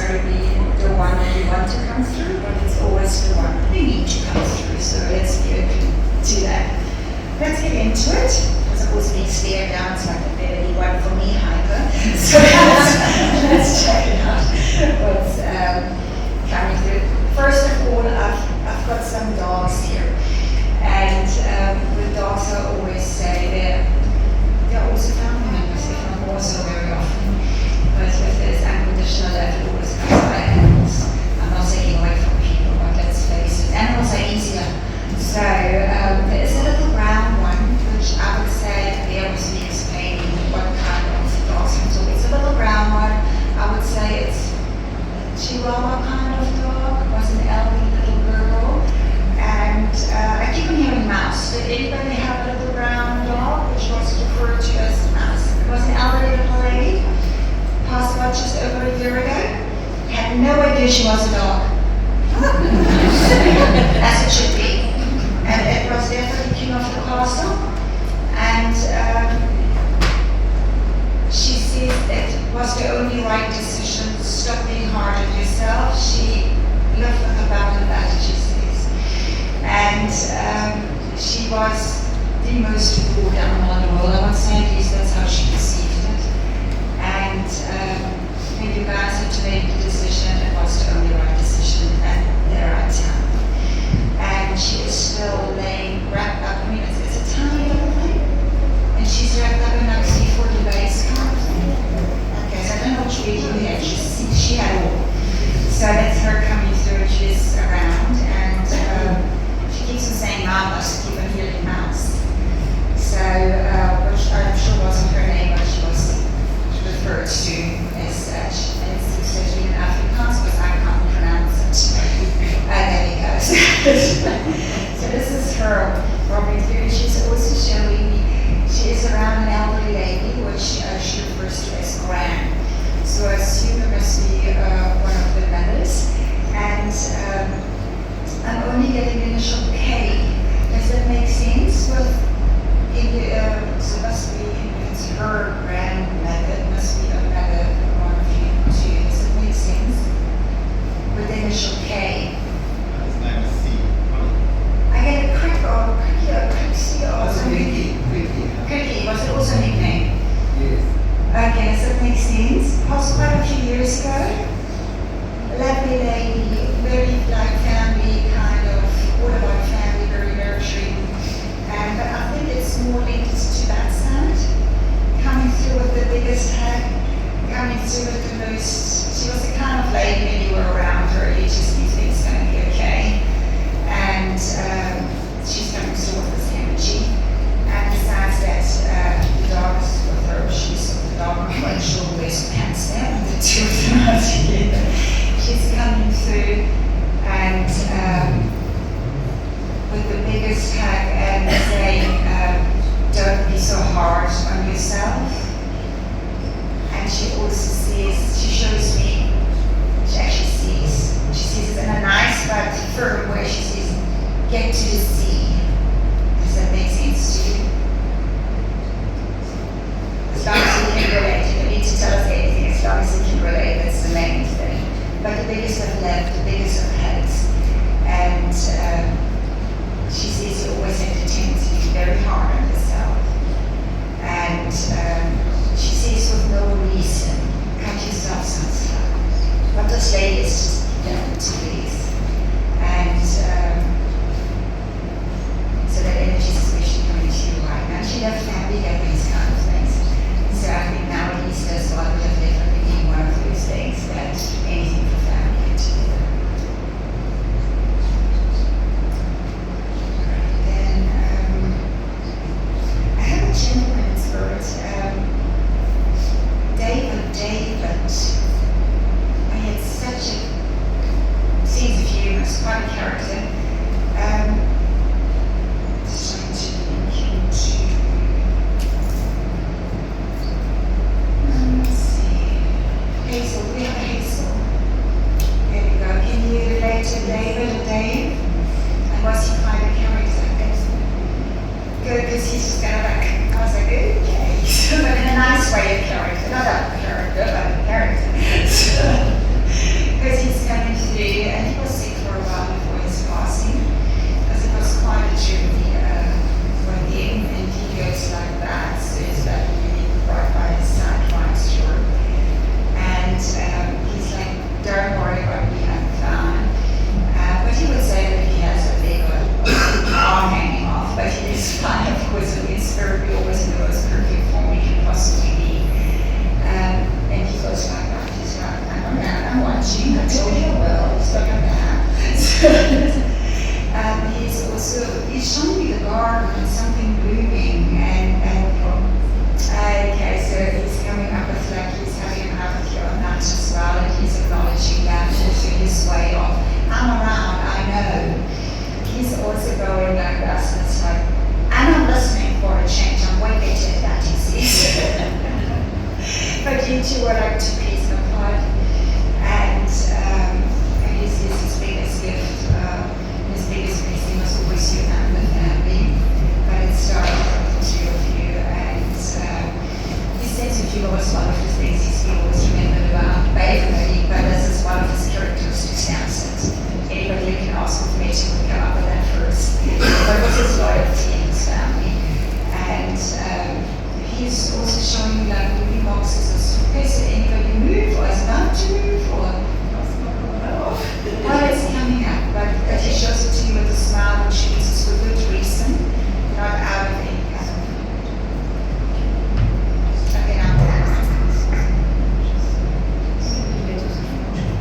necessarily the one that you want to come through, but it's always the one we need to come through. So let's be open to that. Let's get into it. Because of course being stared down, it's like a better one for me, Heike. So let's check it out. What's coming through. First of all, I've got some dogs here. And with dogs I always say they're also family members, if not more so very often. But with this unconditional love, it always comes by animals. I'm not taking away from people, but let's face it, animals are easier. So there is a little brown one, which I would say there was me explaining what kind of dogs I'm talking. It's a little brown one. I would say it's a Chihuahua kind of dog. It was an elderly little girl. And I keep on hearing mouse. Did anybody have a little brown dog, which was referred to as mouse? It was an elderly little lady. Passed about just over a year ago. Had no idea she was a dog. As it should be. And it was definitely king of the castle. And she says it was the only right decision. Stop being hard on yourself. She lived with a balanced attitude, she says. And she was the most adored animal in the world. I would say at least that's how she perceived it. And when you guys had to make the decision, it was the only right decision at the right time. And she is still laying wrapped up. I mean, it's a tiny little thing. And she's wrapped up in like C40 base kind of thing. Okay, so I don't know which way you had. She had all. So that's her coming through. She's around. And she keeps on saying mouse, keep on hearing mouse. So, which I'm sure wasn't her name, but she was referred to as such. And it's especially in Afrikaans, because I can't pronounce it. There he goes. So this is her roaming through. She's also showing me, she is around an elderly lady, which she refers to as Gran. So I assume it must be one of the mothers. And I'm only getting initial K. Does that make sense? Well, so it must be, it's her grandmother, it must be a mother, one of you too. Does that make sense? With the initial K. His name is C. I get a crick or cricky or crixie or something. Cricky, was it also a nickname? Yes. Okay, does that make sense? Also quite a few years ago. Lovely lady, very like family kind of, all about family, very nurturing. And I think it's more linked to that side. Coming through with the biggest hug, coming through with the most, she was the kind of lady when you were around her, you just knew things going to be okay. And she's coming through with this energy. And besides that, the dog is with her, she's with the dog, I'm quite sure who wears pants there, and the two of them are together. She's coming through and with the biggest hug and saying, don't be so hard on yourself. And she also says, she shows me, she actually sees, she says in a nice but firm way, she says, get to the sea. Does that make sense to you? As long as you can relate, you don't need to tell us anything, as long as you can relate, that's the main thing. But the biggest of love, the biggest of hugs. And she says you always have the tendency to be very hard on yourself. And she says with no reason, cut yourself some slack. But this lady is just to please. And so that energy is especially coming to you right now. She loves family gatherings kind of things. So I think now at least there's a lot of definitely being one of those things that anything for family get together. Then I have a gentleman in spirit, David. I had such a sense of humor, it's quite a character. Just trying to link him to. Let's see. Hazel, we have a Hazel. There we go. Can you relate to David or Dave? And was he quite a character? Good, because he's just kind of like, I was like, okay. But in a nice way of character. Not a character, but a character. acknowledging. I told you well, stuck on that. He's showing me the garden and something blooming okay, so he's coming up with like he's having an apathy on that as well, and he's acknowledging that also his way of, I'm around, I know. He's also going like us, and it's like, and I'm listening for a change, I'm way better at that, he says. But you two are like two peas in a pod, and he says his biggest gift, his biggest blessing was always you and the family, but it started from the two of you, and his sense of humor was one of the things he always remembered about Waverley, but this is one of his characteristics now, since anybody you can ask for me to come up with that first. But it was his loyalty in his family, and he's also showing me like moving boxes and suitcases, and anybody move, or is about to move, or well, it's coming up, but he shows it to you with a smile, which means it's for good reason, not out of any kind of.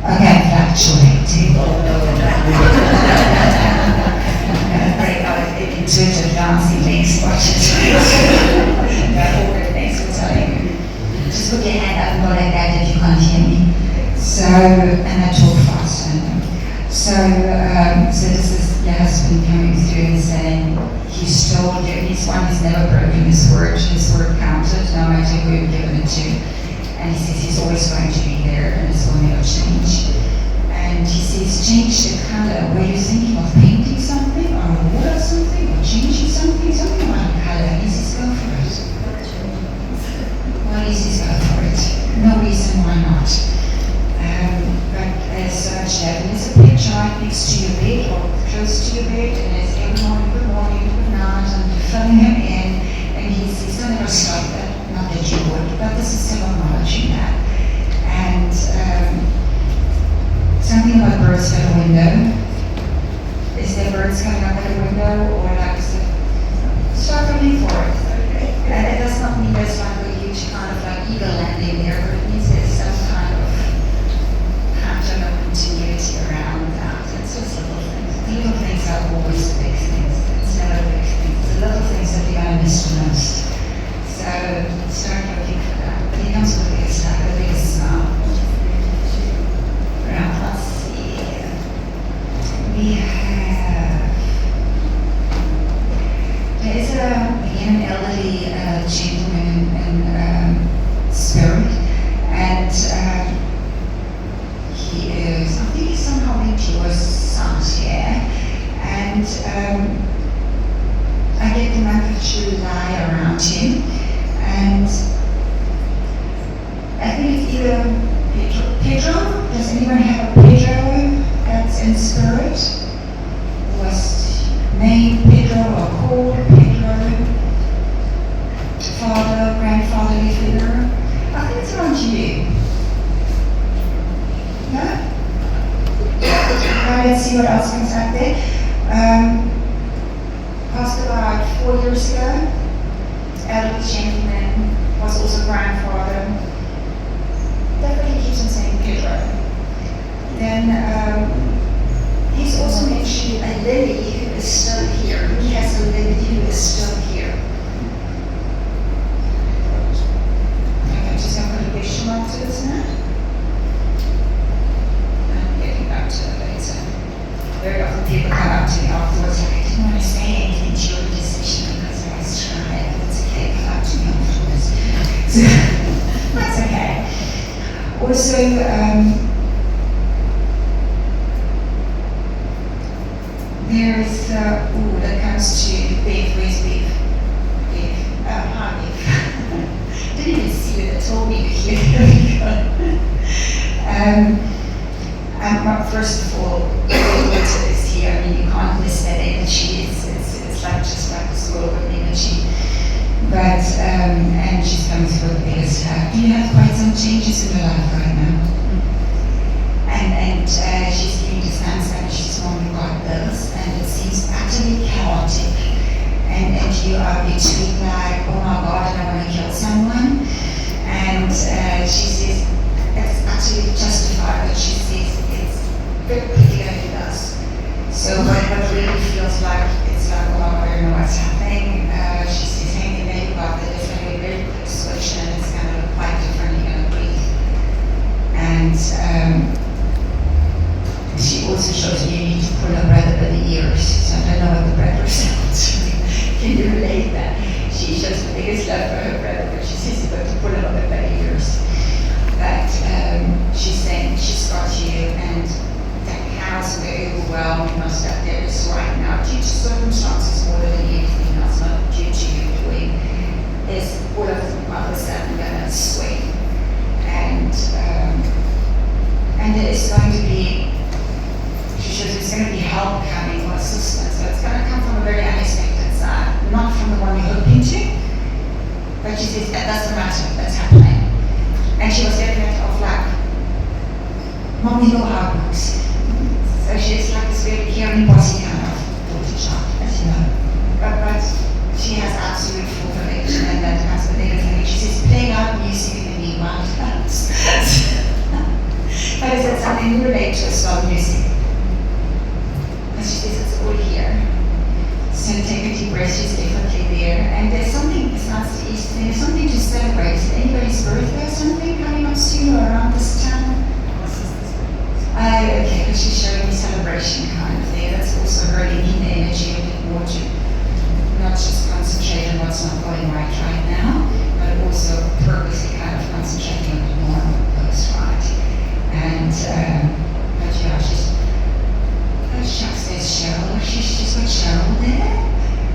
Okay, fluctuating. I'm break out of intuitive dancing links, watch it. That awkward things will tell you. Just put your hand up and go like that if you can't hear me. So, and I talk fast, I know. So this is your husband coming through and saying he's told you, he's never broken his word counted, no matter who you've given it to. And he says he's always going to be there and this will never change. And he says, change the color. Were you thinking of painting something or water something or changing something? Something about color. He says, go for it. Well, he says, go for it. No reason why not. But as such, there's a picture right next to your bed or close to your bed, and it's every morning, good night, and filling him in, and he says, don't ever stop that, not that you would, but this is still acknowledging that. And something about birds at a window. Is there birds coming up at a window, or like, start looking for it. And it does not mean there's like a huge kind of like eagle landing there, but it means there's some kind of pattern of continuity around that. It's just little things. The little things are always the big things. It's never the big things. The little things that we are miss the most. So start looking for that. But he comes with the biggest stuff, the biggest smile. Right, let's see. We have, there is an elderly gentleman in spirit, and he is, I think he's somehow linked to your sons here, and I get the month of July around him, and I think it's either Pedro. Does anyone have a Pedro that's in spirit? Was named Pedro or called Pedro? Father, grandfatherly figure? I think it's around you. No? Right, let's see what else comes out there. Passed about 4 years ago. Elderly gentleman, was also grandfather. Definitely keeps on saying Pedro. Then he's also mentioned a lily who is still here. He has a lily who is still here. Okay, I'm just going to put a question mark to this now. I'm getting back to it later. Very often people come up to me afterwards like, I didn't want to say anything to your decision because I was trying, but it's okay, come up to me afterwards. So, that's okay. Also, there's, that comes to Bev. Where's Bev? Bev. Hi, Bev. Didn't even see you, they told me to hear. First of all, water is here. I mean, you can't miss that energy. It's like just like this world of energy. But, and she's coming through the biggest hug. You have quite some changes in your life right now. And she's giving to Sansa, she's only got bills, and it seems utterly chaotic. And you are between like, oh my God, I want to kill someone. And she says, it's utterly justified, but she says, also shows you need to pull a brother by the ears. So I don't know what the brother sounds. Can you relate that? She shows the biggest love for her brother, but she says you've got to pull him by the ears. But she's saying she's got you, and the cows were overwhelmed most of this right now due to circumstances more than anything else, not due to you doing. Is all of them all of a sudden gonna swing, and there is going to be. She says there's going to be help coming or assistance, so it's going to come from a very unexpected side, not from the one you're hoping to. But she says that doesn't matter, that's happening. And she was getting it off like, Mom, you know how it works. So she's like this very caring, bossy kind of daughter child, as you know. But she has absolute full connection, and that has the biggest thing. She says, playing out music in the meanwhile it helps. But is that something you relate to as well, music? And she says it's all here. So take a deep breath, she's definitely there. And there's something, besides the Easter, there's something to celebrate. Is anybody's birthday or something coming up soon or around this time? Okay, because she's showing me celebration kind of thing. That's also her linking the energy a bit more to not just concentrate on what's not going right now, but also purposely kind of concentrating a bit more on what goes right. And, but yeah, shucks, there's Cheryl. She's got Cheryl there.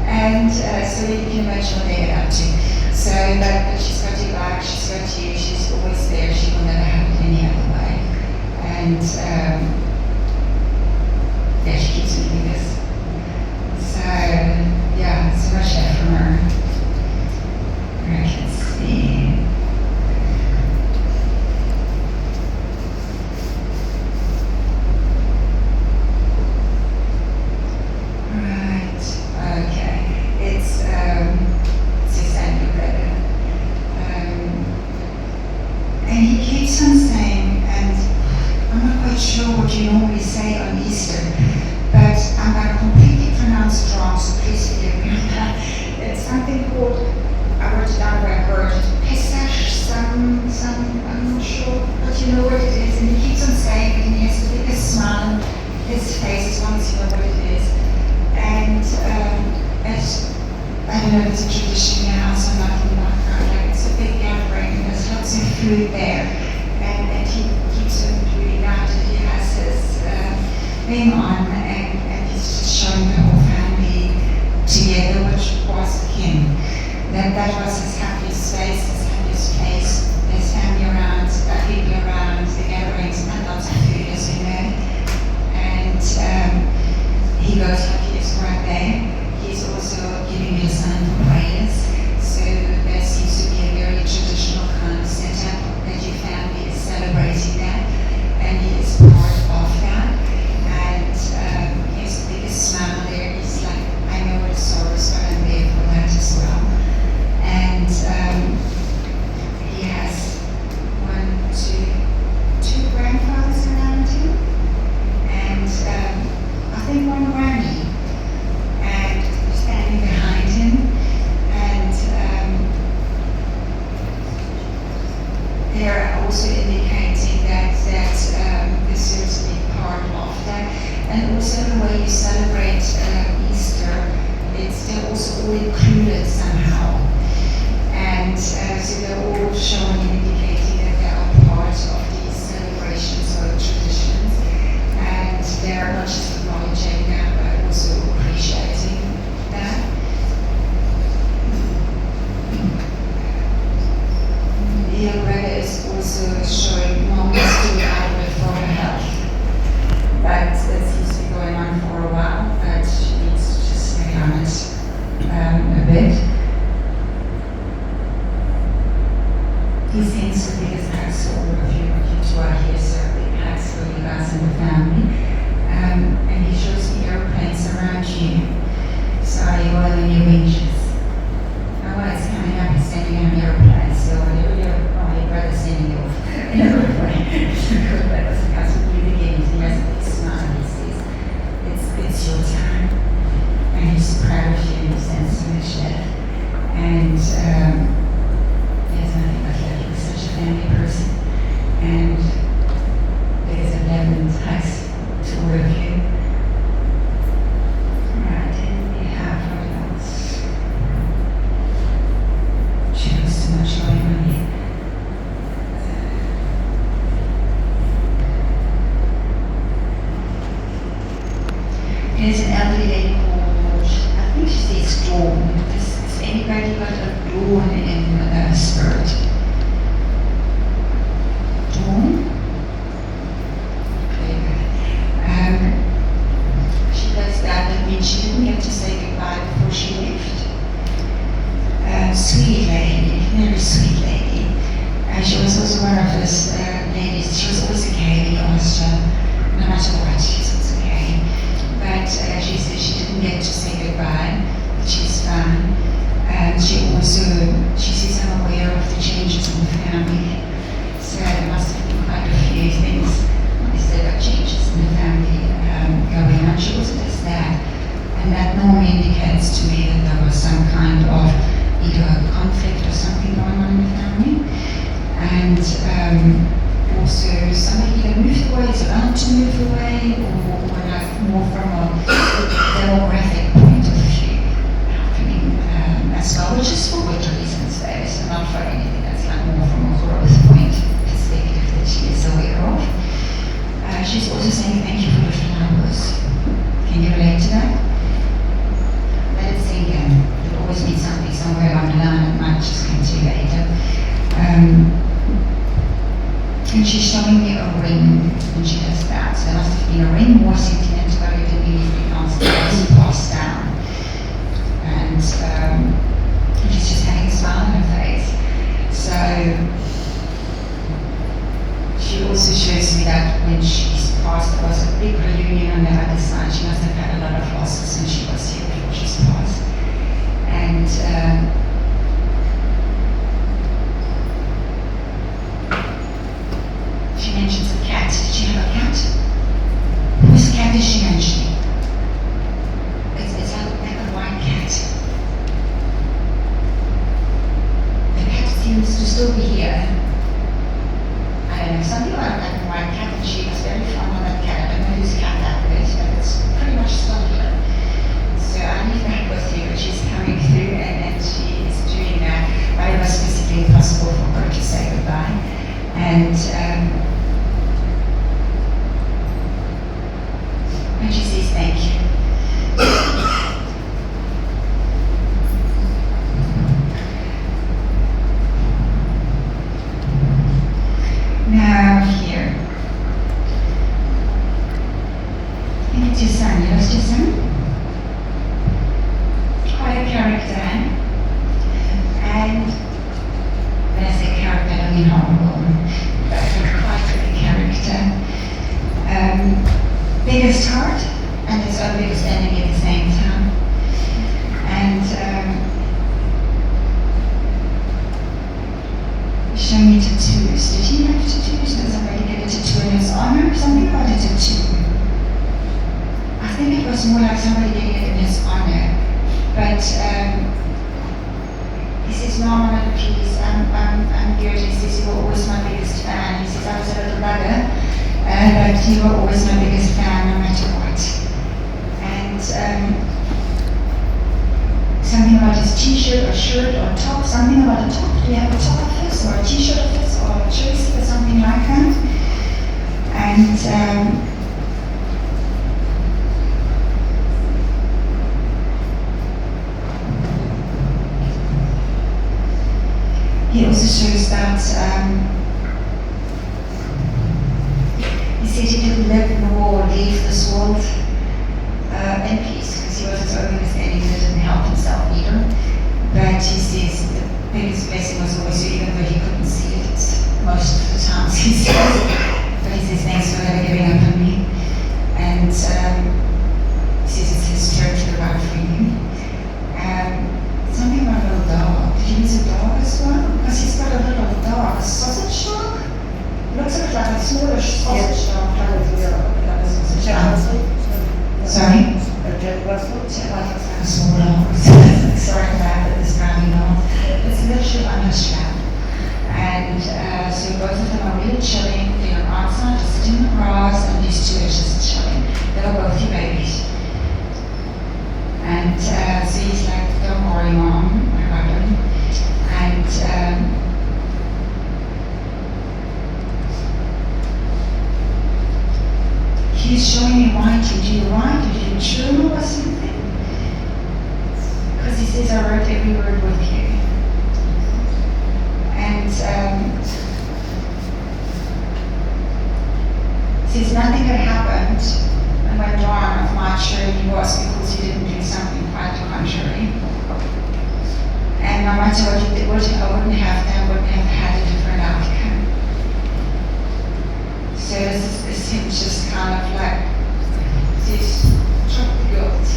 And so you can imagine what they get up to. So, but she's got your back, she's got you, she's always there. She will never have it any other way. And yeah, she keeps doing this. So, yeah, so much love from her. I can see. And he keeps on saying, and I'm not quite sure what you normally say on Easter, but I'm going to completely pronounce it wrong, so please forgive me on that. It's something called, I wrote it down where I heard, Pesach, I'm not sure, but you know what it is, and he keeps on saying it, and he has the biggest smile on his face as long as you know what it is. And I don't know if it's a tradition in your house or not in the background, like it's a big gathering and there's lots of food there. And he keeps on doing that, and he has his thing on, and he's just showing the whole family together, which was him. That was his happiest space, his happiest place. There's family around, people around, the gatherings, and lots of food, as we know. And he goes like he is right there. He's also giving me a sign for prayers. So there seems to be a very traditional kind of setup that you found some kind of either conflict or something going on in the family. And also somebody either moved away, is about to move away, or like more from a demographic point of view happening as well, which is for good reasons there, so not for anything, that's like more from a growth point perspective that she is aware of. She's also saying thank you for the flowers. Can you relate to that? Let it sink in. There'll always be something somewhere along the line that might just come to you later. And she's showing me a ring when she does that. So there must have been a ring, more sentimental than anything else that was passed down. And she's just having a smile on her face. So she also shows me that when she's passed, there was a big reunion on the other side. She must have had a lot of losses when she was here before she's passed. And she mentions a cat. Did she have a cat? Whose cat is she mentioning? It's like a black and white cat. The cat seems to still be here. I don't know, something like a black and white cat, and she was very fond of that cat. I don't know whose cat that is, but it's pretty much still here. So I leave that with you, but she's coming through and she is doing that. But it was physically impossible for her to say goodbye. And she says thank you. Now here. I think it's your son. You lost your son? Quite a character, eh? And when I say character, I don't mean horrible, but quite a character. Biggest heart and his own biggest enemy at the same time. And show me tattoos. Did he have tattoos? Did somebody get a tattoo in his honor? Something about a tattoo. I think it was more like somebody getting it in his honor. But he says, Mom, please, I'm good. He says, you were always my biggest fan. He says, I was a little brother. But you were always my biggest fan, no matter what. And something about his t-shirt or shirt or top, something about a top. Do you have a top of his or a t-shirt of his or a jersey or something like that? And he also shows that he said he didn't live nor leave this world in peace because he was his own biggest enemy, he didn't help himself either. But he says the biggest blessing was always you, even though he couldn't see it most of the times, he says. But he says, thanks for never giving up on me. And he says it's his turn to look out for you. Something about a little dog. Did you use a dog as well? Because he's got a little dog, a sausage dog. Looks a bit like a smallish sausage dog. Sorry? A Jack Russell? Jack Russell's like a small dog. Sorry about it, this driving dog. It's literally on a strap. And so both of them are really chilling. They're outside, just sitting in the grass, and these two are just chilling. They're both your babies. And so he's like, don't worry, Mom, I love him. And he's showing me writing. Do you write? Do you journal or something? Because he says I wrote every word with you. And says nothing had happened and went on of my sure he was because he didn't do something quite the contrary. And no matter what he did, I wouldn't have had a different outcome. So this is him just kind of like, says, drop the guilt.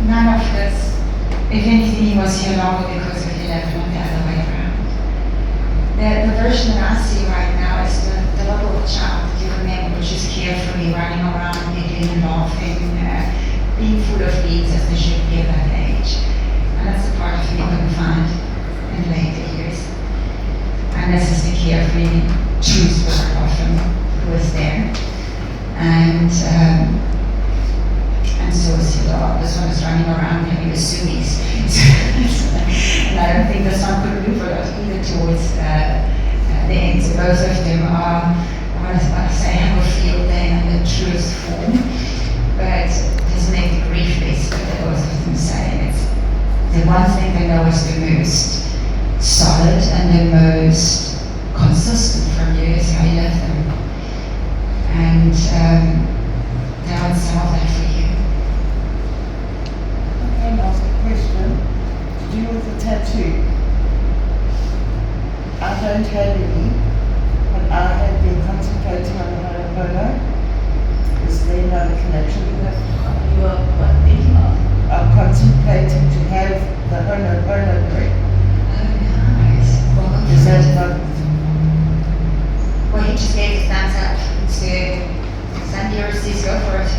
None of this. If anything, he was here longer because of 11, not the other way around. The version that I see right now is the little child you remember, which is carefree, running around, giggling and laughing, being full of beans as they should be at that age. And that's the part of me I couldn't find in later years. And this is the carefree, true spirit of him who was there. And so is the dog. This one is running around having the Sunnis. And I don't think the son could move a lot either towards the end. So both of them are, I want to say, have a field day in the truest form. But it doesn't make the grief less, but they both of them say it's the one thing they know is the most solid and the most consistent from you is how you live them. And they would solve that for you. I can ask a question to do with the tattoo. I don't have any, but I have been concentrating on the Ho'opono. Is there no connection with that? You are what thinking of? I'm contemplating to have the Ho'opono break. Oh, nice. Well, Is that not? well, he just gave the thumbs up. So, Sandy or Sis, go for it.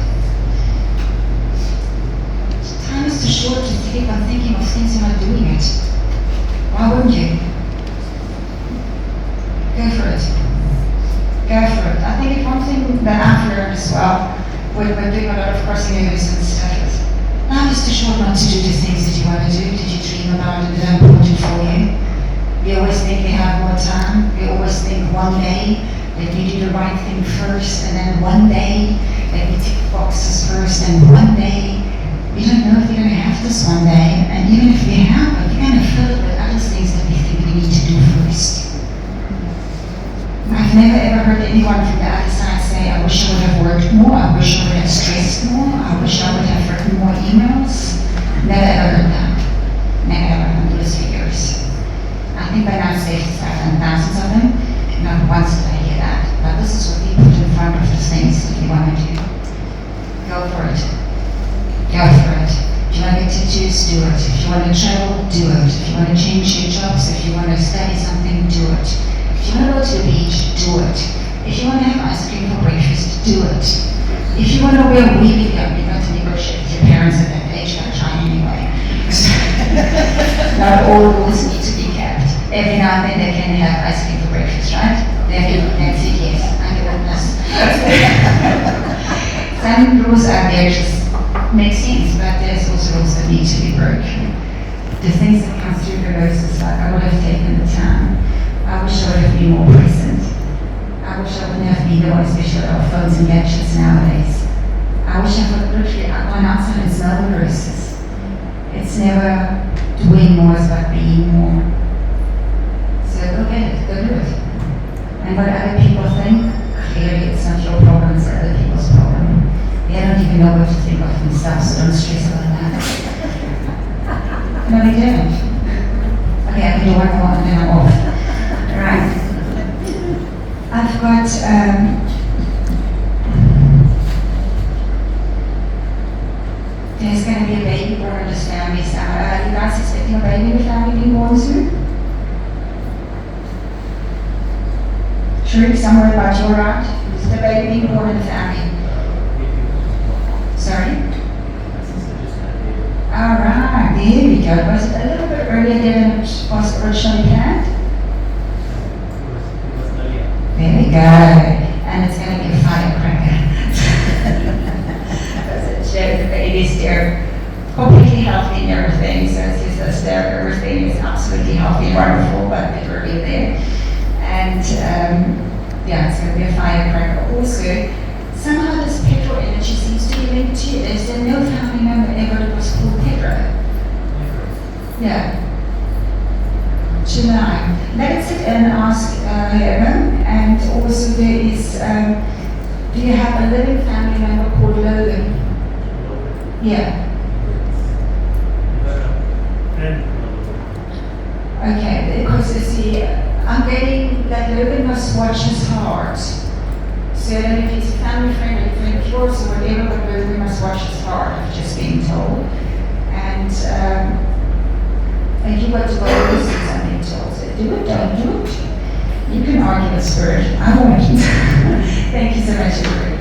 Time is too short to keep on thinking of things and not doing it. Why wouldn't you? Go for it. Go for it. I think one thing that I've learned as well, when we're doing a lot of crossing overs and stuff, is life is too short not to do the things that you want to do, that you dream about and that are important for you. We always think we have more time. We always think one day that we do the right thing first, and then one day that we tick boxes first, and one day we don't know if we're going to have this one day, and even if we have it, we're going to fill it with other things that we think we need to do first. I've never ever heard anyone from the other side say, I wish I would have worked more, I wish I would have stressed more, I wish I would have written more emails. Never ever heard that. Never ever heard those for years. I think by now it's safe to say I've done thousands of them. Not once did I hear that. But this is what we put in front of the things that we want to do. Go for it. Go for it. If you want to get tattoos, do it. If you want to travel, do it. If you want to change your jobs, if you want to study something, do it. If you want to go to the beach, do it. If you want to have ice cream for breakfast, do it. If you want to wear a weaving gown, you're going to negotiate with your parents at that age, but try anyway. Not all rules need to be kept. Every now and then they can have ice cream for breakfast, right? They have to say yes. I'm a witness. Some rules out there just make sense, but there's also rules that need to be broken. The things that come through the most is like, I would have taken the time. I wish I would have been more present. I wish I wouldn't have been the one, especially with our phones and gadgets nowadays. I wish I would literally gone outside and smell the roses. It's never doing more, it's about being more. So go get it, go do it. And what other people think, clearly it's not your problem, it's other people's problem. They don't even know what to think of themselves, so don't stress about that. No, they don't. Okay, I can do one more and then I'm off. Right. I've got, there's going to be a baby born in this family. So, you guys expecting a baby in the family being born soon? Sure, somewhere about your right? Is the baby being born in the family? Sorry? Alright, there we go. Was it a little bit earlier than it was originally planned? There we go. And it's going to be a firecracker. That's a joke. The babies, they're completely healthy and everything. So it's just that everything is absolutely healthy and wonderful, but they're early there. And yeah, it's going to be a firecracker. Also, somehow this Pedro energy seems to be linked to you. Is there no family member ever that was called Pedro? Yeah. July. Let us sit and ask Logan. And also there is, do you have a living family member called Logan? Yeah. Okay, because you see, I'm getting that Logan must watch his heart. So that if he's a family friend and friend of yours or whatever, but Logan must watch his heart, I've just been told. And you got to go and listen to something told. So do it, don't do it. You can argue with spirit. I won't. Thank you so much, everybody.